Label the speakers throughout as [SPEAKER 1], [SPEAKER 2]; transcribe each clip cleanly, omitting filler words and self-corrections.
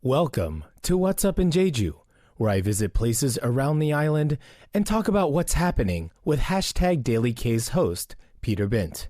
[SPEAKER 1] Welcome to What's Up in Jeju, where I visit places around the island and talk about what's happening with hashtag Daily K's host, Peter Bint.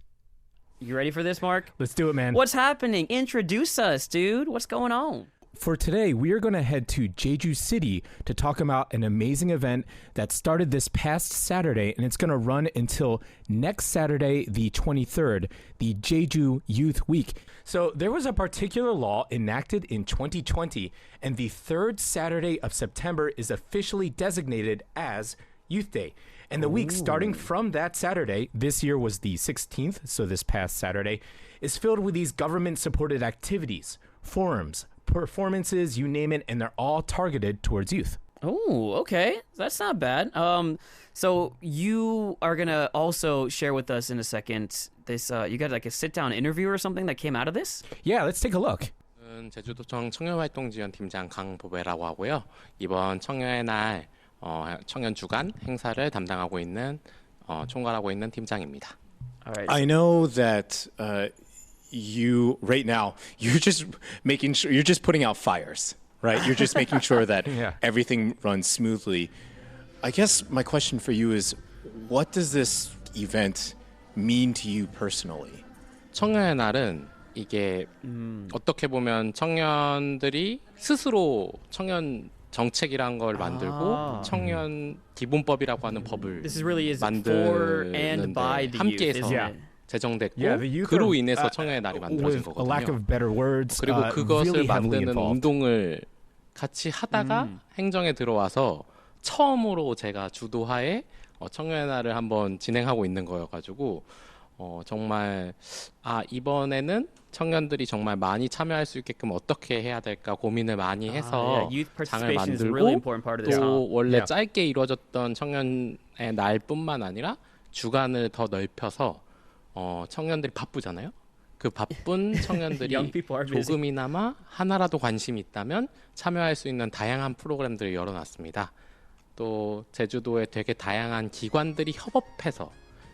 [SPEAKER 2] You ready for this, Mark?
[SPEAKER 1] Let's do it, man.
[SPEAKER 2] What's happening? Introduce us, dude. What's going on?
[SPEAKER 1] For today, we are going to head to Jeju City to talk about an amazing event that started this past Saturday, and it's going to run until next Saturday, the 23rd, the Jeju Youth Week. So there was a particular law enacted in 2020, and the third Saturday of September is officially designated as Youth Day. And the week starting from that Saturday, this year was the 16th, so this past Saturday, is filled with these government-supported activities, forums, performances, you name it, and they're all targeted towards youth.
[SPEAKER 2] Oh, okay. That's not bad. So you are going to also share with us in a second this, you got like a sit-down interview or something that came out of this?
[SPEAKER 1] Yeah, let's take a look.
[SPEAKER 3] 제주도청 청년활동지원팀장 강보배라고 하고요. 이번 청년의 날 청년 주간 행사를 담당하고 있는 총괄하고 있는 팀장입니다.
[SPEAKER 2] All right.
[SPEAKER 4] I know that you right now you're just making sure you're just putting out fires, right? You're just making sure that everything runs smoothly. I guess my question for you is, what does this event mean to you personally?
[SPEAKER 3] 청년의 날은 이게 어떻게 보면 청년들이 스스로 청년 정책이란 걸 만들고 청년 기본법이라고 하는 법을
[SPEAKER 2] This really is for and by
[SPEAKER 3] 만드는데
[SPEAKER 2] the
[SPEAKER 3] 함께해서
[SPEAKER 2] youth, isn't it?
[SPEAKER 3] 제정됐고
[SPEAKER 1] the youth
[SPEAKER 3] 그로
[SPEAKER 1] are,
[SPEAKER 3] 인해서 청년의 날이 만들어진
[SPEAKER 1] with a lack
[SPEAKER 3] 거거든요.
[SPEAKER 1] of better words,
[SPEAKER 3] 그리고 그것을
[SPEAKER 1] really heavily
[SPEAKER 3] 만드는
[SPEAKER 1] involved.
[SPEAKER 3] 운동을 같이 하다가 행정에 들어와서 처음으로 제가 주도하에 청년의 날을 한번 진행하고 있는 거여가지고 정말 이번에는 청년들이 정말 많이 참여할 수 있게끔 어떻게 해야 될까 고민을 많이 해서
[SPEAKER 2] Youth
[SPEAKER 3] 장을
[SPEAKER 2] participation is a really
[SPEAKER 3] 만들고
[SPEAKER 2] important part of this.
[SPEAKER 3] 또 원래
[SPEAKER 1] Yeah.
[SPEAKER 3] 짧게 이루어졌던 청년의 날뿐만 아니라 주간을 더 넓혀서 청년들이 바쁘잖아요. 그 바쁜 청년들이
[SPEAKER 2] Young people are busy.
[SPEAKER 3] 조금이나마 하나라도 관심이 있다면 참여할 수 있는 다양한 프로그램들을 열어놨습니다. 또 제주도에 되게 다양한 기관들이 협업해서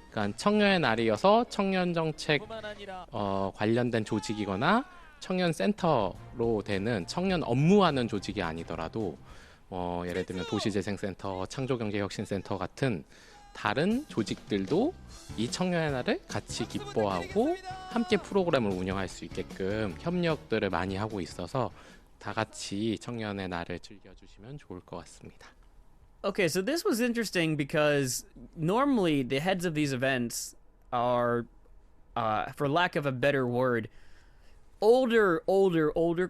[SPEAKER 3] 그러니까 청년의 날이어서 청년 정책 관련된 조직이거나 청년 센터로 되는 청년 업무하는 조직이 아니더라도 예를 들면 도시재생센터, 창조경제혁신센터 같은 다른 조직들도 이 청년의 날을 같이 기뻐하고 함께 프로그램을 운영할 수 있게끔 협력들을 많이 하고 있어서 다 같이 청년의 날을 즐겨주시면 좋을 것 같습니다.
[SPEAKER 2] Okay, so this was interesting because normally the heads of these events are, for lack of a better word, older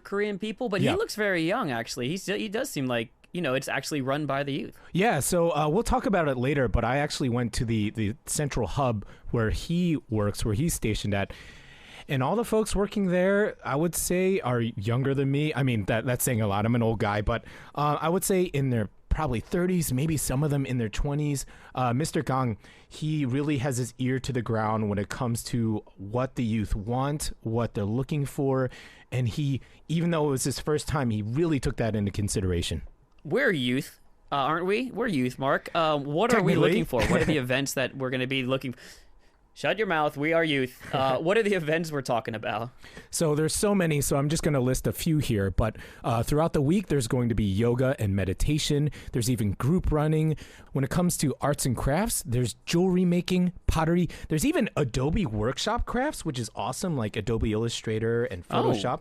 [SPEAKER 2] Korean people, but he looks very young, actually. He does seem like, it's actually run by the youth.
[SPEAKER 1] Yeah, so we'll talk about it later, but I actually went to the central hub where he works, where he's stationed at. And all the folks working there, I would say, are younger than me. I mean, that's saying a lot. I'm an old guy, but I would say in their probably 30s, maybe some of them in their 20s. Mr. Gang, he really has his ear to the ground when it comes to what the youth want, what they're looking for. And he, even though it was his first time, he really took that into consideration.
[SPEAKER 2] We're youth, aren't we? We're youth, Mark. What are we looking for? What are the events that we're going to be looking for? Shut your mouth. We are youth. What are the events we're talking about?
[SPEAKER 1] So there's so many, so I'm just going to list a few here. But throughout the week, there's going to be yoga and meditation. There's even group running. When it comes to arts and crafts, there's jewelry making, pottery. There's even Adobe workshop crafts, which is awesome, like Adobe Illustrator and Photoshop.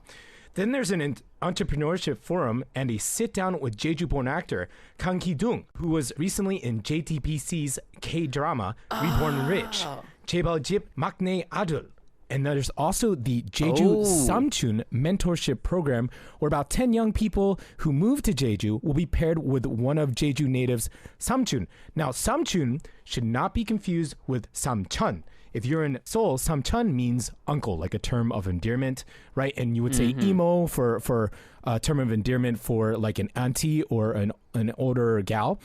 [SPEAKER 1] Then there's an entrepreneurship forum and a sit-down with Jeju-born actor Kang Ki-dung, who was recently in JTBC's K-drama Reborn Rich. 제발 집 막내 아들. And there's also the Jeju Samchun mentorship program, where about 10 young people who move to Jeju will be paired with one of Jeju natives, Samchun. Now, Samchun should not be confused with Samchun. If you're in Seoul, Samchun means uncle, like a term of endearment, right? And you would say emo for a term of endearment for like an auntie or an older gal.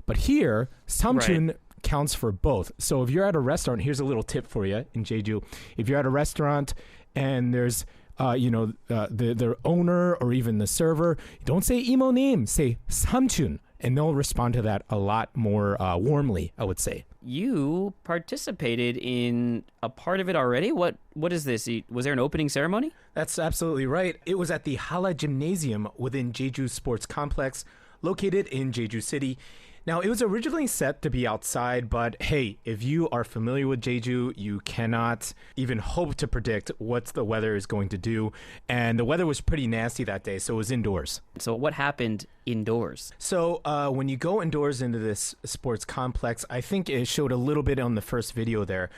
[SPEAKER 1] But here, Samchun counts for both. So if you're at a restaurant, here's a little tip for you in Jeju. If you're at a restaurant and there's the owner or even the server, don't say emo name, say Samchun, and they'll respond to that a lot more warmly, I would say.
[SPEAKER 2] you participated in a part of it already. What is this? Was there an opening ceremony?
[SPEAKER 1] That's absolutely right. It was at the Hala Gymnasium within Jeju Sports Complex, located in Jeju City. Now, it was originally set to be outside, but hey, if you are familiar with Jeju, you cannot even hope to predict what the weather is going to do. And the weather was pretty nasty that day, so it was indoors.
[SPEAKER 2] So what happened indoors?
[SPEAKER 1] So when you go indoors into this sports complex, I think it showed a little bit on the first video there.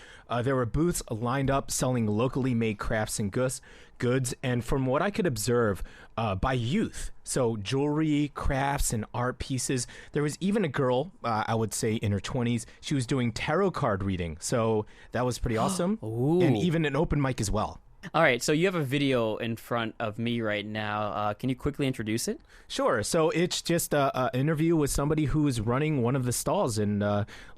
[SPEAKER 1] There were booths lined up selling locally made crafts and goods. And from what I could observe, by youth. So jewelry, crafts, and art pieces. There was even a girl, I would say in her 20s. She was doing tarot card reading. So that was pretty awesome. And even an open mic as well.
[SPEAKER 2] All right, so you have a video in front of me right now. Can you quickly introduce it?
[SPEAKER 1] Sure. So it's just an interview with somebody who is running one of the stalls. And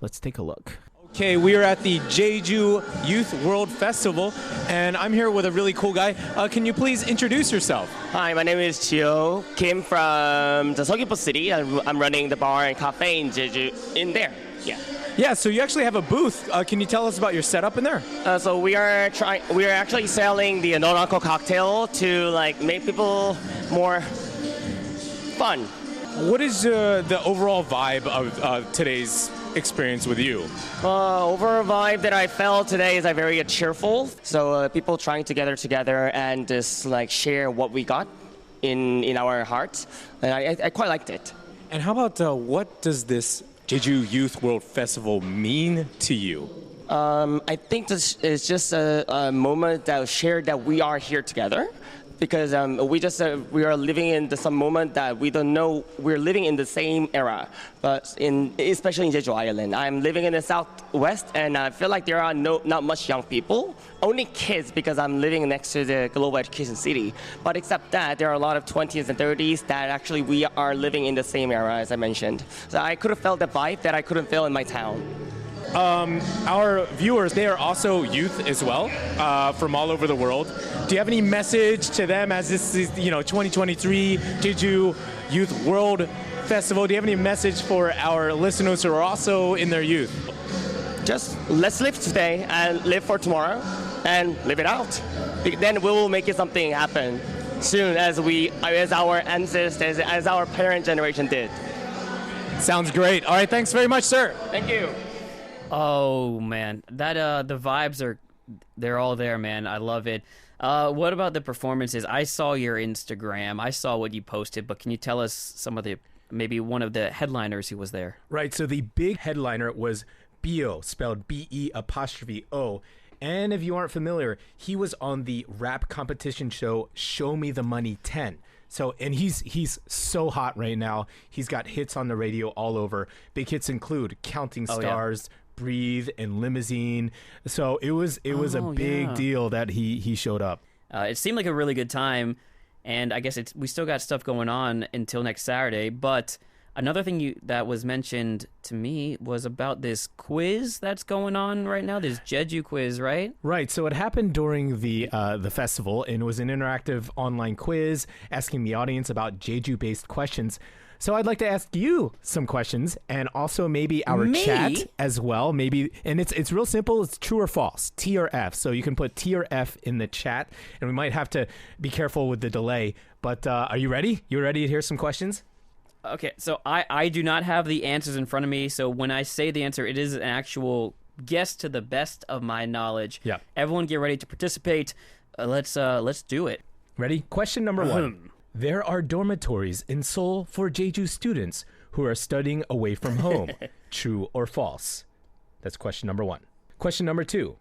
[SPEAKER 1] let's take a look.
[SPEAKER 4] Okay, we are at the Jeju Youth World Festival, and I'm here with a really cool guy. Can you please introduce yourself?
[SPEAKER 5] Hi, my name is Chio Kim from the Seogwipo City. I'm running the bar and cafe in Jeju, in there. Yeah.
[SPEAKER 4] Yeah, so you actually have a booth. Can you tell us about your setup in there?
[SPEAKER 5] So we are actually selling the non-alcohol cocktail to like make people more fun.
[SPEAKER 4] What is the overall vibe of today's experience with you?
[SPEAKER 5] Overall vibe that I felt today is very cheerful. So people trying to gather together and just like share what we got in our hearts. And I quite liked it.
[SPEAKER 4] And how about what does this Jeju Youth World Festival mean to you?
[SPEAKER 5] I think this is just a moment that shared that we are here together. Because we are living in some moment that we don't know we're living in the same era, but especially in Jeju Island. I'm living in the southwest, and I feel like there are not much young people, only kids because I'm living next to the global education city. But except that, there are a lot of 20s and 30s that actually we are living in the same era, as I mentioned. So I could have felt the vibe that I couldn't feel in my town.
[SPEAKER 4] Our viewers, they are also youth as well, from all over the world. Do you have any message to them as this is, 2023 Jeju Youth World Festival? Do you have any message for our listeners who are also in their youth?
[SPEAKER 5] Just let's live today and live for tomorrow and live it out. Then we will make it something happen soon as our ancestors, as our parent generation did.
[SPEAKER 4] Sounds great. All right, thanks very much, sir.
[SPEAKER 5] Thank you.
[SPEAKER 2] Oh man, that the vibes they're all there, man. I love it. What about the performances? I saw your Instagram. I saw what you posted, but can you tell us maybe one of the headliners who was there?
[SPEAKER 1] Right. So the big headliner was Bio, spelled B-E''O. And if you aren't familiar, he was on the rap competition show Show Me the Money 10. So, and he's so hot right now. He's got hits on the radio all over. Big hits include Counting Stars, Breathe, and Limousine. So it was a big deal that he showed up.
[SPEAKER 2] It seemed like a really good time, and I guess we still got stuff going on until next Saturday. But another thing that was mentioned to me was about this quiz that's going on right now. This Jeju quiz, right?
[SPEAKER 1] Right. So it happened during the festival, and it was an interactive online quiz asking the audience about Jeju-based questions. So I'd like to ask you some questions, and also maybe our chat as well. Maybe, and it's real simple. It's true or false, T or F. So you can put T or F in the chat, and we might have to be careful with the delay. But are you ready? You ready to hear some questions?
[SPEAKER 2] Okay, so I do not have the answers in front of me. So when I say the answer, it is an actual guess to the best of my knowledge.
[SPEAKER 1] Yeah.
[SPEAKER 2] Everyone, get ready to participate. Let's do it.
[SPEAKER 1] Ready? Question number 1. There are dormitories in Seoul for Jeju students who are studying away from home. True or false? That's question number 1. Question number 2.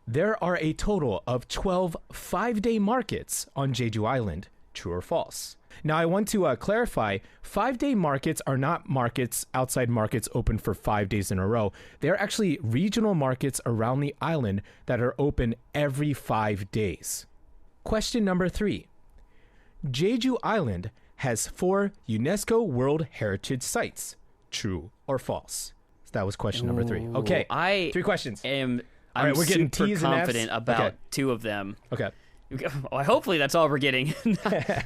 [SPEAKER 1] There are a total of 12 5-day markets on Jeju Island. True or false? Now, I want to clarify, 5-day markets are not markets, outside markets open for 5 days in a row. They're actually regional markets around the island that are open every 5 days. Question number 3. Jeju Island has 4 UNESCO World Heritage Sites. True or false? So that was question number 3. Okay, 3 questions.
[SPEAKER 2] I'm
[SPEAKER 1] right, we're getting
[SPEAKER 2] super
[SPEAKER 1] T's and F's.
[SPEAKER 2] confident about
[SPEAKER 1] Okay.
[SPEAKER 2] 2 of them.
[SPEAKER 1] Okay.
[SPEAKER 2] Well, hopefully that's all we're getting.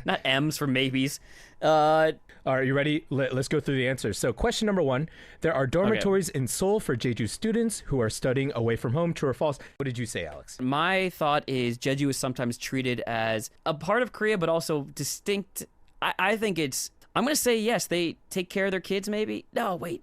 [SPEAKER 2] Not M's for maybes.
[SPEAKER 1] All right, you ready? Let's go through the answers. So question number 1, there are dormitories in Seoul for Jeju students who are studying away from home. True or false? What did you say, Alex?
[SPEAKER 2] My thought is Jeju is sometimes treated as a part of Korea, but also distinct. I think I'm going to say yes. They take care of their kids, maybe. No, wait.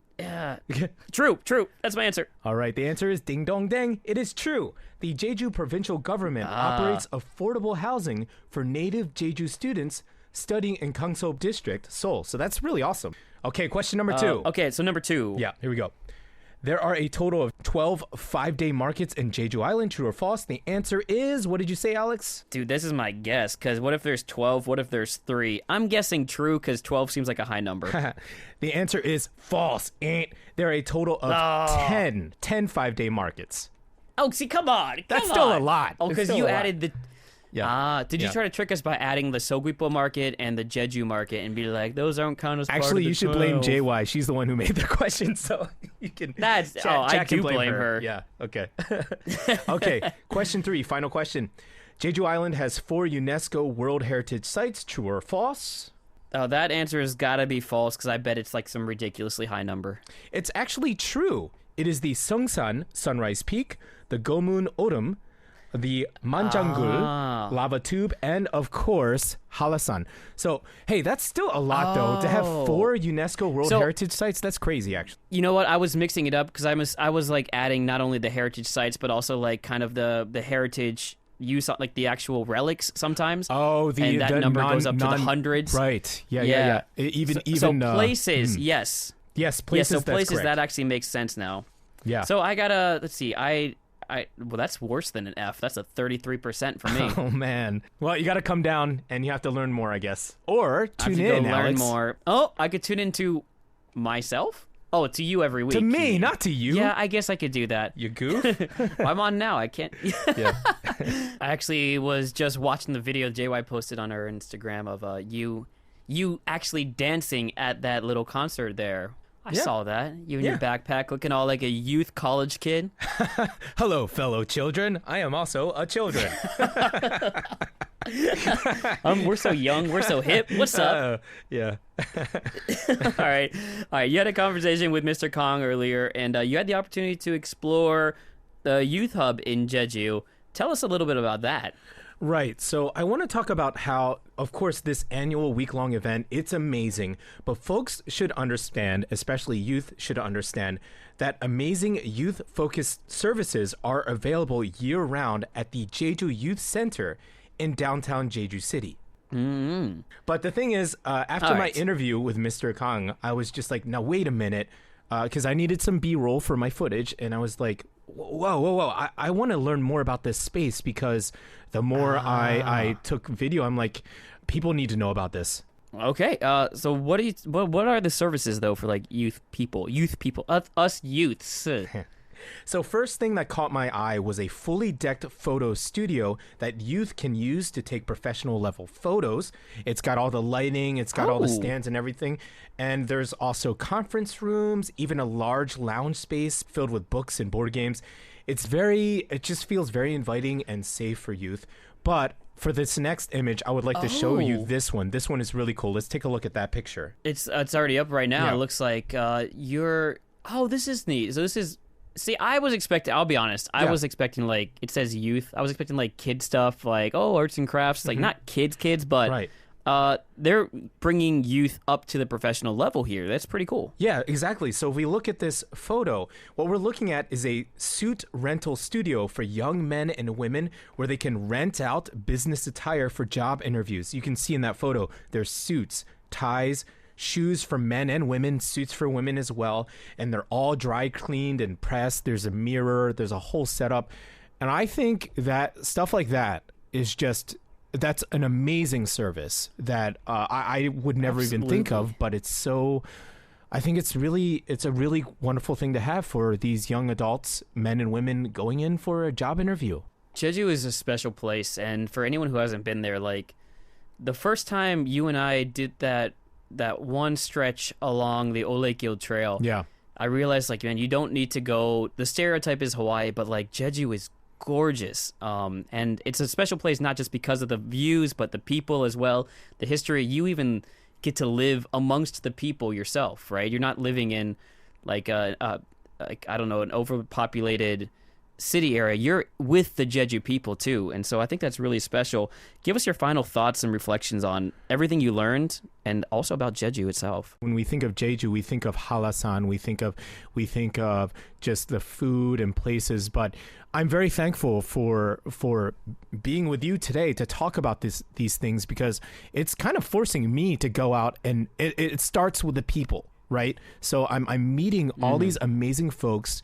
[SPEAKER 2] True. That's my answer.
[SPEAKER 1] All right, the answer is ding dong dang. It is true. The Jeju provincial government operates affordable housing for native Jeju students studying in Gangso District, Seoul. So that's really awesome. Okay, question number 2.
[SPEAKER 2] Okay, so number 2.
[SPEAKER 1] Yeah, here we go. There are a total of 12 5-day markets in Jeju Island. True or false? The answer is, what did you say, Alex?
[SPEAKER 2] Dude, this is my guess, because what if there's 12? What if there's 3? I'm guessing true, because 12 seems like a high number.
[SPEAKER 1] The answer is false. There are a total of 10 5-day markets.
[SPEAKER 2] Oh, see, come on.
[SPEAKER 1] That's still a lot.
[SPEAKER 2] Oh, because you added the...
[SPEAKER 1] Yeah.
[SPEAKER 2] Did you try to trick us by adding the Sogwipo market and the Jeju market and be like, those aren't count as part of
[SPEAKER 1] Actually,
[SPEAKER 2] the
[SPEAKER 1] you should
[SPEAKER 2] 12.
[SPEAKER 1] blame JY. She's the one who made the question, so you can.
[SPEAKER 2] I do blame her.
[SPEAKER 1] Yeah. Okay. Okay. Question 3. Final question. Jeju Island has 4 UNESCO World Heritage Sites. True or false?
[SPEAKER 2] Oh, that answer has got to be false because I bet it's like some ridiculously high number.
[SPEAKER 1] It's actually true. It is the Seongsan Sunrise Peak, the Gomun Odum, the Manjangul lava tube, and of course Halasan. So hey, that's still a lot though to have 4 UNESCO World Heritage Sites. That's crazy, actually.
[SPEAKER 2] You know what? I was mixing it up because I was like adding not only the heritage sites but also like kind of the heritage use, like the actual relics sometimes.
[SPEAKER 1] Oh,
[SPEAKER 2] and that number goes up to the hundreds.
[SPEAKER 1] Right? Yeah. Even
[SPEAKER 2] places, yes.
[SPEAKER 1] Yes, places.
[SPEAKER 2] So
[SPEAKER 1] that's
[SPEAKER 2] places
[SPEAKER 1] correct.
[SPEAKER 2] that actually makes sense now.
[SPEAKER 1] Yeah.
[SPEAKER 2] So I gotta let's see. Well, that's worse than an F. That's a 33% for me.
[SPEAKER 1] Oh man. Well, you got to come down and you have to learn more, I guess, or tune in.
[SPEAKER 2] Learn
[SPEAKER 1] Alex.
[SPEAKER 2] more. Oh, I could tune into myself. Oh, to you every week.
[SPEAKER 1] To me, not to you.
[SPEAKER 2] Yeah, I guess I could do that.
[SPEAKER 1] You goof.
[SPEAKER 2] Well, I'm on now. I can't.
[SPEAKER 1] Yeah.
[SPEAKER 2] I actually was just watching the video JY posted on her Instagram of you actually dancing at that little concert there. I saw that. You in your backpack looking all like a youth college kid.
[SPEAKER 1] Hello, fellow children. I am also a children.
[SPEAKER 2] We're so young. We're so hip. What's up?
[SPEAKER 1] Yeah.
[SPEAKER 2] All right. You had a conversation with Mr. Kong earlier, and you had the opportunity to explore the youth hub in Jeju. Tell us a little bit about that.
[SPEAKER 1] Right. So I want to talk about how, of course, this annual week-long event, it's amazing, but folks should understand, especially youth should understand, that amazing youth-focused services are available year-round at the Jeju Youth Center in downtown Jeju City.
[SPEAKER 2] Mm-hmm.
[SPEAKER 1] But the thing is, after my interview with Mr. Kang, I was just like, now wait a minute, because I needed some B-roll for my footage, and I was like, whoa, I want to learn more about this space, because the more I took video, I'm like, people need to know about this.
[SPEAKER 2] Okay, so what are the services though for like youth people, us youths?
[SPEAKER 1] So first thing that caught my eye was a fully decked photo studio that youth can use to take professional level photos. It's got all the lighting, it's got all the stands and everything. And there's also conference rooms, even a large lounge space filled with books and board games. It just feels very inviting and safe for youth. But for this next image, I would like to show you this one. This one is really cool. Let's take a look at that picture.
[SPEAKER 2] It's already up right now.
[SPEAKER 1] Yeah.
[SPEAKER 2] It looks like this is neat. So this is... See, I was expecting, I'll be honest, I was expecting, like, it says youth. I was expecting, like, kid stuff, like, arts and crafts. Like, not kids, but they're bringing youth up to the professional level here. That's pretty cool.
[SPEAKER 1] Yeah, exactly. So if we look at this photo, what we're looking at is a suit rental studio for young men and women where they can rent out business attire for job interviews. You can see in that photo, there's suits, ties, shoes for men and women, suits for women as well, and they're all dry cleaned and pressed. There's a mirror, there's a whole setup, and I think that stuff like that is that's an amazing service that I would never even think of, but I think it's a really wonderful thing to have for these young adults, men and women, going in for a job interview.
[SPEAKER 2] Jeju is a special place, and for anyone who hasn't been there, like, the first time you and I did that one stretch along the Olekil Trail,
[SPEAKER 1] Yeah.
[SPEAKER 2] I realized, like, man, you don't need to go. The stereotype is Hawaii, but like Jeju is gorgeous. And it's a special place not just because of the views, but the people as well, the history. You even get to live amongst the people yourself, right? You're not living in like I don't know, an overpopulated city area. You're with the Jeju people too, and so I think that's really special. Give us your final thoughts and reflections on everything you learned, and also about Jeju itself.
[SPEAKER 1] When we think of Jeju, we think of Halasan, we think of just the food and places. But I'm very thankful for being with you today to talk about these things, because it's kind of forcing me to go out, and it starts with the people, right? So I'm meeting all these amazing folks,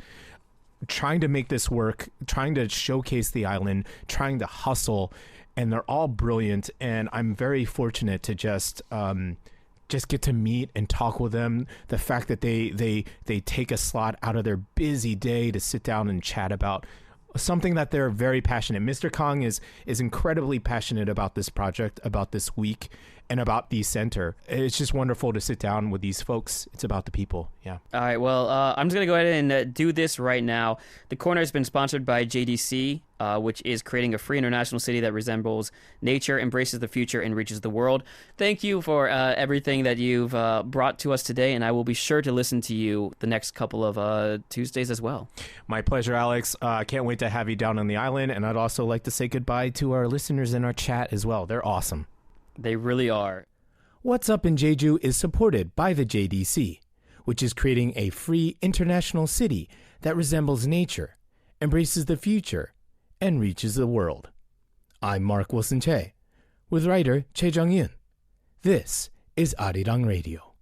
[SPEAKER 1] trying to make this work, trying to showcase the island, trying to hustle, and they're all brilliant. And I'm very fortunate to just get to meet and talk with them. The fact that they take a slot out of their busy day to sit down and chat about something that they're very passionate. Mr. Kong is incredibly passionate about this project, about this week, and about the center. It's just wonderful to sit down with these folks. It's about the people. Yeah.
[SPEAKER 2] All right. Well, I'm just going to go ahead and do this right now. The Corner has been sponsored by JDC, which is creating a free international city that resembles nature, embraces the future, and reaches the world. Thank you for everything that you've brought to us today, and I will be sure to listen to you the next couple of Tuesdays as well.
[SPEAKER 1] My pleasure, Alex. I can't wait to have you down on the island, and I'd also like to say goodbye to our listeners in our chat as well. They're awesome.
[SPEAKER 2] They really are.
[SPEAKER 1] What's Up in Jeju is supported by the JDC, which is creating a free international city that resembles nature, embraces the future, and reaches the world. I'm Mark Wilson Che, with writer Che Jung-yun. This is Arirang Radio.